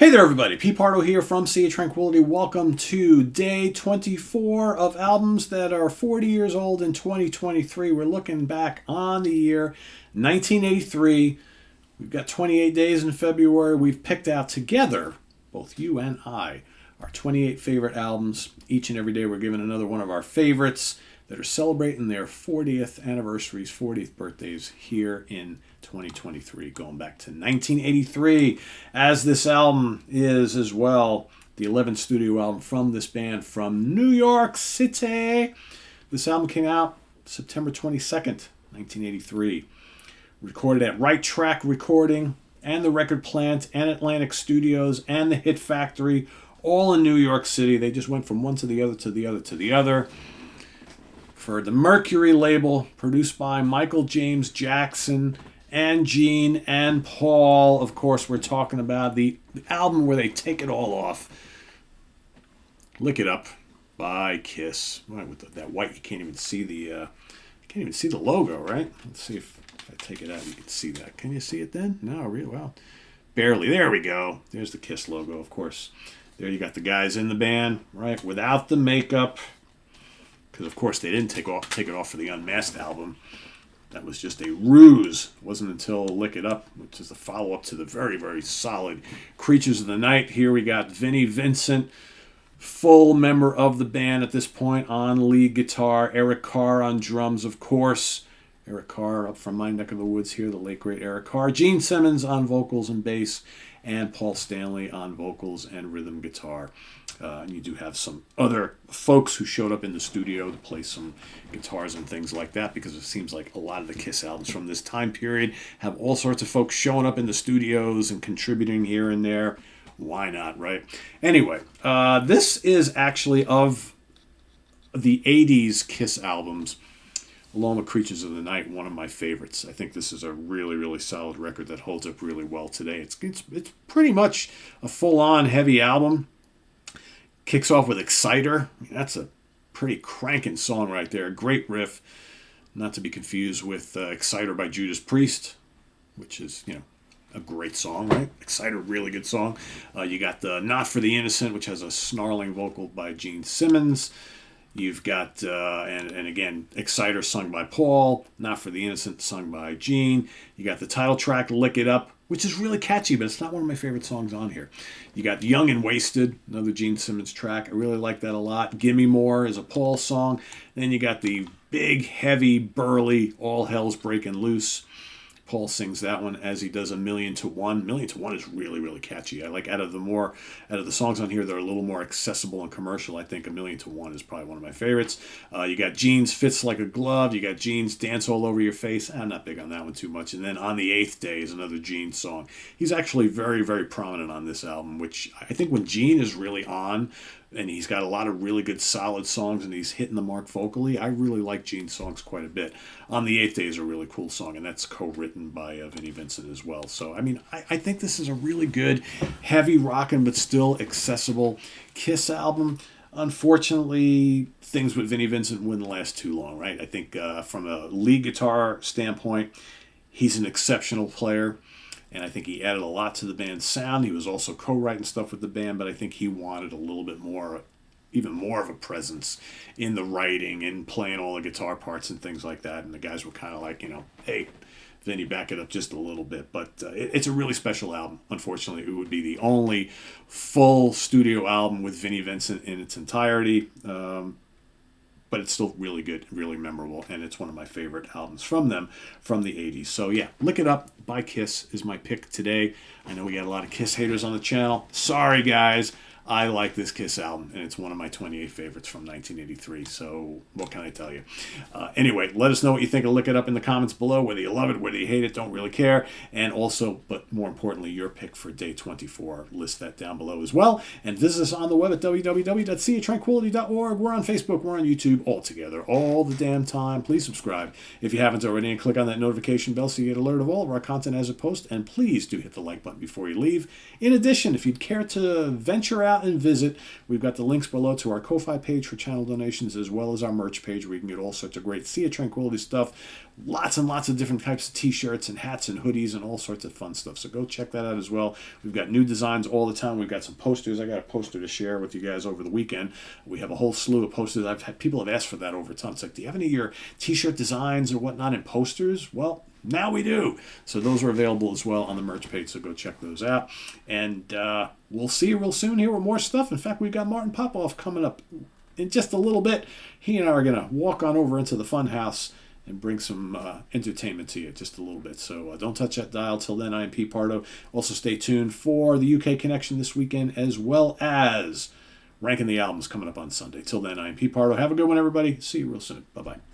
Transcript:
Hey there, everybody. Pete Pardo here from Sea of Tranquility. Welcome to day 24 of albums that are 40 years old in 2023. We're looking back on the year 1983. We've got 28 days in February. We've picked out together, both you and I, our 28 favorite albums. Each and every day we're giving another one of our favorites that are celebrating their 40th anniversaries, 40th birthdays here in 2023, going back to 1983, as this album is as well, the 11th studio album from this band from New York City. This album came out September 22nd, 1983. Recorded at Right Track Recording and the Record Plant and Atlantic Studios and the Hit Factory, all in New York City. They just went from one to the other to the other to the other. For the Mercury label, produced by Michael James Jackson and Gene and Paul. Of course, we're talking about the album where they take it all off. Lick It Up by Kiss. Right, with that white, you can't even see the logo, right? Let's see if I take it out, you can see that. Can you see it then? No, really well. Barely. There we go. There's the Kiss logo, of course. There you got the guys in the band, right? Without the makeup. Because, of course, they didn't take it off for the Unmasked album. That was just a ruse. It wasn't until Lick It Up, which is the follow-up to the very, very solid Creatures of the Night. Here we got Vinnie Vincent, full member of the band at this point, on lead guitar. Eric Carr on drums, of course. Eric Carr up from my neck of the woods here, the late, great Eric Carr. Gene Simmons on vocals and bass, and Paul Stanley on vocals and rhythm guitar. And you do have some other folks who showed up in the studio to play some guitars and things like that, because it seems like a lot of the Kiss albums from this time period have all sorts of folks showing up in the studios and contributing here and there. Why not, right? Anyway, this is actually of the 80s Kiss albums, along with Creatures of the Night, one of my favorites. I think this is a really, really solid record that holds up really well today. It's pretty much a full-on heavy album. Kicks off with Exciter. I mean, that's a pretty cranking song right there. Great riff. Not to be confused with Exciter by Judas Priest, which is, a great song, right? Exciter, really good song. You got the Not for the Innocent, which has a snarling vocal by Gene Simmons. You've got, and again, Exciter sung by Paul, Not for the Innocent sung by Gene. You got the title track, Lick It Up, which is really catchy, but it's not one of my favorite songs on here. You got Young and Wasted, another Gene Simmons track. I really like that a lot. Gimme More is a Paul song. Then you got the big, heavy, burly, All Hell's Breaking Loose. Paul sings that one as he does A Million to One. Million to One is really, really catchy. I like out of the songs on here that are a little more accessible and commercial, I think A Million to One is probably one of my favorites. You got Gene's Fits Like a Glove. You got Gene's Dance All Over Your Face. I'm not big on that one too much. And then On the Eighth Day is another Gene song. He's actually very, very prominent on this album, which I think when Gene is really on, and he's got a lot of really good solid songs and he's hitting the mark vocally, I really like Gene's songs quite a bit. On the Eighth Day is a really cool song, and that's co-written by Vinnie Vincent as well. So, I think this is a really good, heavy rockin' but still accessible Kiss album. Unfortunately, things with Vinnie Vincent wouldn't last too long, right? I think from a lead guitar standpoint, he's an exceptional player. And I think he added a lot to the band's sound. He was also co-writing stuff with the band, but I think he wanted a little bit more, even more of a presence in the writing and playing all the guitar parts and things like that. And the guys were kind of like, hey, Vinny, back it up just a little bit. But it's a really special album. Unfortunately, it would be the only full studio album with Vinnie Vincent in its entirety. But it's still really good, really memorable, and it's one of my favorite albums from them from the 80s. So yeah, Lick It Up by Kiss is my pick today. I know we got a lot of Kiss haters on the channel. Sorry, guys. I like this Kiss album, and it's one of my 28 favorites from 1983, so what can I tell you? Anyway, let us know what you think of Lick It Up in the comments below, whether you love it, whether you hate it, don't really care, and also, but more importantly, your pick for day 24. List that down below as well, and visit us on the web at www.seatranquility.org. We're on Facebook, we're on YouTube, all together, all the damn time. Please subscribe if you haven't already, and click on that notification bell so you get alert of all of our content as it posts, and please do hit the like button before you leave. In addition, if you'd care to venture out out and visit. We've got the links below to our Ko-Fi page for channel donations, as well as our merch page where you can get all sorts of great Sea of Tranquility stuff. Lots and lots of different types of t-shirts and hats and hoodies and all sorts of fun stuff. So go check that out as well. We've got new designs all the time. We've got some posters. I got a poster to share with you guys over the weekend. We have a whole slew of posters. People have asked for that over time. It's like, do you have any of your t-shirt designs or whatnot in posters? Well, now we do. So those are available as well on the merch page, so go check those out. And we'll see you real soon here with more stuff. In fact, we've got Martin Popoff coming up in just a little bit. He and I are going to walk on over into the fun house and bring some entertainment to you just a little bit. So don't touch that dial. Till then, I am Pete Pardo. Also stay tuned for the UK Connection this weekend, as well as ranking the albums coming up on Sunday. Till then, I am Pete Pardo. Have a good one, everybody. See you real soon. Bye-bye.